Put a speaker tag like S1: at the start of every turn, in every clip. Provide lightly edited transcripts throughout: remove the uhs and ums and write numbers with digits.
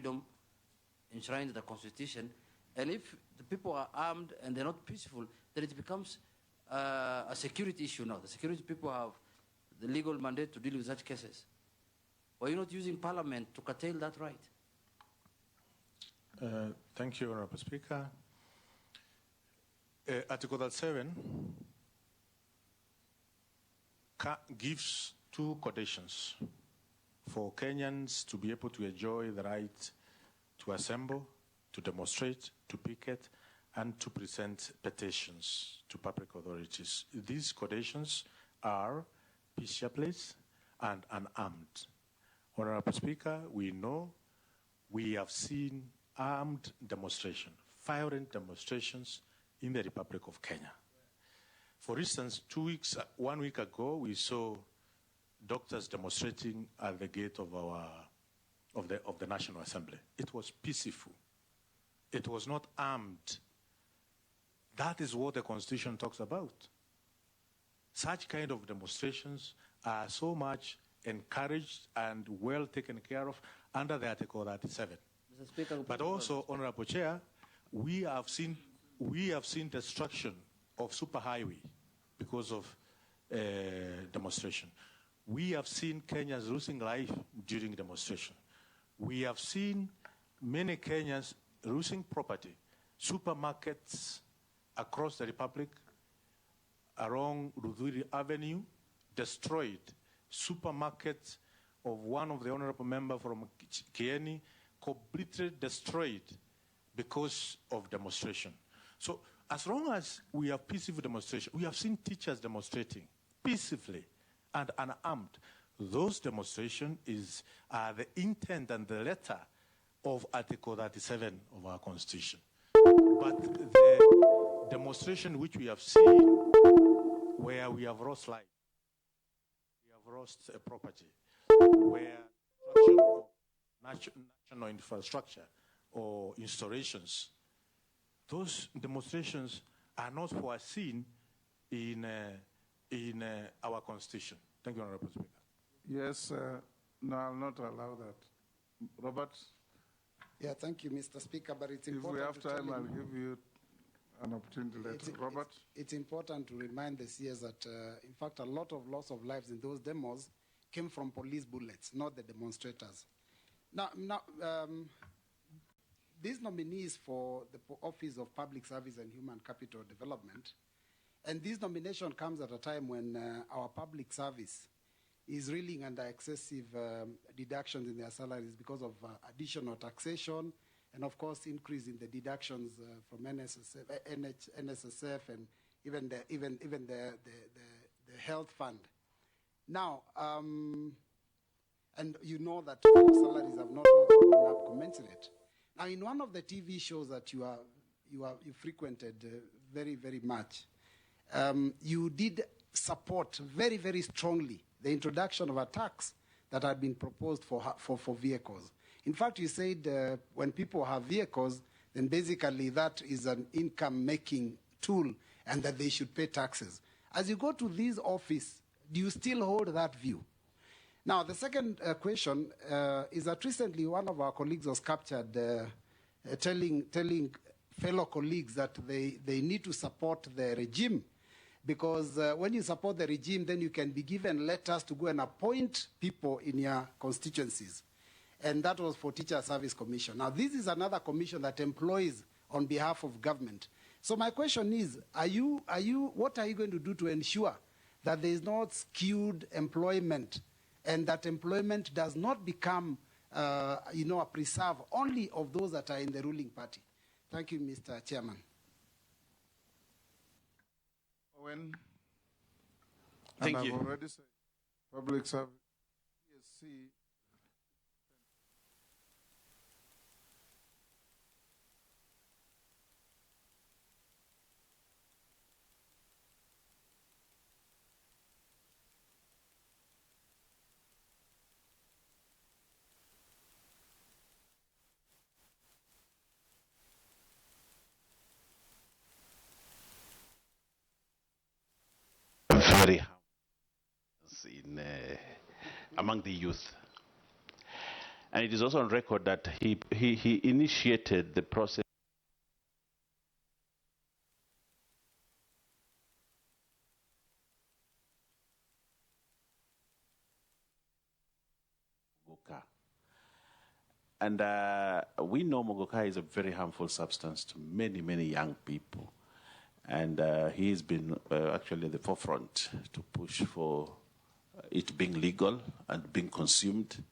S1: freedom enshrined in the Constitution. And if the people are armed and they're not peaceful, then it becomes a security issue now. The security people have the legal mandate to deal with such cases. Why are you not using Parliament to curtail that right?
S2: Thank you, Honorable Speaker. Article 7 gives two conditions for Kenyans to be able to enjoy the right to assemble, to demonstrate, to picket, and to present petitions to public authorities. These conditions are peaceable place and unarmed. Honorable Speaker, we know we have seen armed demonstration, violent demonstrations in the Republic of Kenya. For instance, 1 week ago, we saw doctors demonstrating at the gate of the National Assembly. It was peaceful. It was not armed. That is what the Constitution talks about. Such kind of demonstrations are so much encouraged and well taken care of under the Article 37.
S1: Mr. Speaker,
S2: but also, Honorable Chair, we have seen destruction of superhighway because of demonstration. We have seen Kenyans losing life during demonstration. We have seen many Kenyans losing property, supermarkets across the Republic, along Rudhuri Avenue, destroyed. Supermarkets of one of the honorable members from Kieni, completely destroyed because of demonstration. So as long as we have peaceful demonstration, we have seen teachers demonstrating peacefully and unarmed. Those demonstrations are the intent and the letter of Article 37 of our Constitution. But the demonstration which we have seen, where we have lost life, we have lost property, where destruction of national infrastructure or installations, those demonstrations are not foreseen in our Constitution. Thank you, Honorable Speaker.
S3: Yes, no, I'll not allow that. Robert?
S4: Yeah, thank you, Mr. Speaker, but it's important.
S3: If we have time, I'll give you an opportunity later. Robert?
S4: It's important to remind the CS that, in fact, a lot of loss of lives in those demos came from police bullets, not the demonstrators. Now, these nominees for the Office of Public Service and Human Capital Development, and this nomination comes at a time when our public service is reeling under excessive deductions in their salaries because of additional taxation and, of course, increase in the deductions from NSSF and even the health fund. Now, and you know that salaries have not also gone up commensurate. Now, in one of the TV shows that you frequented very, very much, you did support very, very strongly the introduction of a tax that had been proposed for vehicles. In fact, you said when people have vehicles, then basically that is an income-making tool and that they should pay taxes. As you go to this office, do you still hold that view? Now, the second question is that recently one of our colleagues was captured telling fellow colleagues that they need to support the regime because when you support the regime, then you can be given letters to go and appoint people in your constituencies. And that was for Teacher Service Commission. Now, this is another commission that employs on behalf of government. So my question is, what are you going to do to ensure that there is not skewed employment and that employment does not become, a preserve only of those that are in the ruling party? Thank you, Mr. Chairman.
S3: Owen?
S5: Thank
S3: and
S5: you.
S3: I've already said public service, PSC.
S5: Very in among the youth.
S6: And it is also on record that he initiated the process. And we know Mogoka is a very harmful substance to many, many young people. And he's been actually at the forefront to push for it being legal and being consumed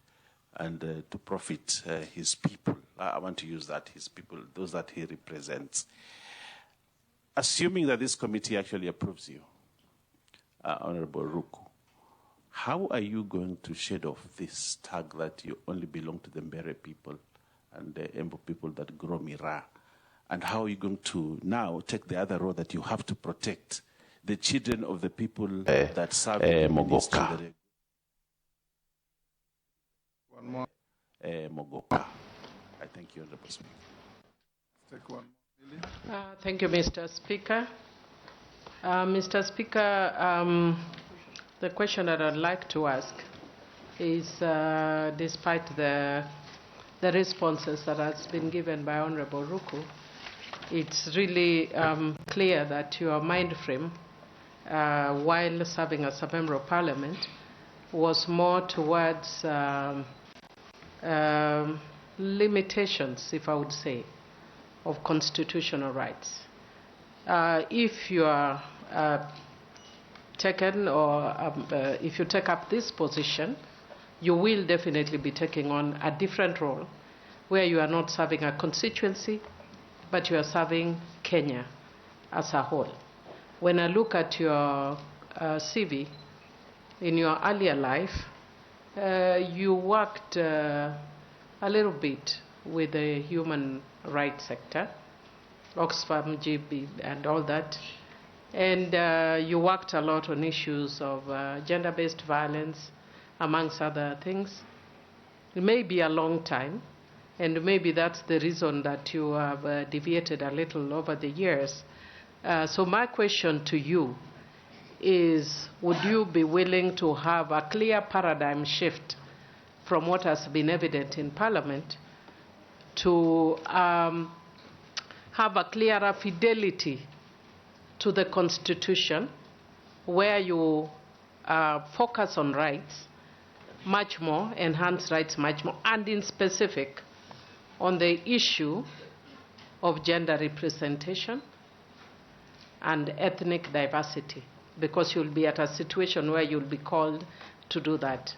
S6: and to profit his people. I want to use that, his people, those that he represents. Assuming that this committee actually approves you, Honorable Ruku, how are you going to shed off this tag that you only belong to the Mbere people and the Embu people that grow Mira? And how are you going to now take the other road that you have to protect the children of the people that serve in the ministry?
S3: One more.
S6: Mogoka. I thank you, Honorable Speaker.
S3: Take one more.
S7: Thank you, Mr. Speaker. Mr. Speaker, the question that I'd like to ask is, despite the responses that has been given by Honorable Ruku, it's really clear that your mind frame, while serving as a member of Parliament, was more towards limitations, if I would say, of constitutional rights. If you are taken, or if you take up this position, you will definitely be taking on a different role where you are not serving a constituency, but you are serving Kenya as a whole. When I look at your CV, in your earlier life, you worked a little bit with the human rights sector, Oxfam, GB, and all that. And you worked a lot on issues of gender-based violence, amongst other things. It may be a long time, and maybe that's the reason that you have deviated a little over the years. So my question to you is, would you be willing to have a clear paradigm shift from what has been evident in Parliament to have a clearer fidelity to the Constitution, where you focus on rights much more, enhance rights much more, and in specific on the issue of gender representation and ethnic diversity, because you'll be at a situation where you'll be called to do that.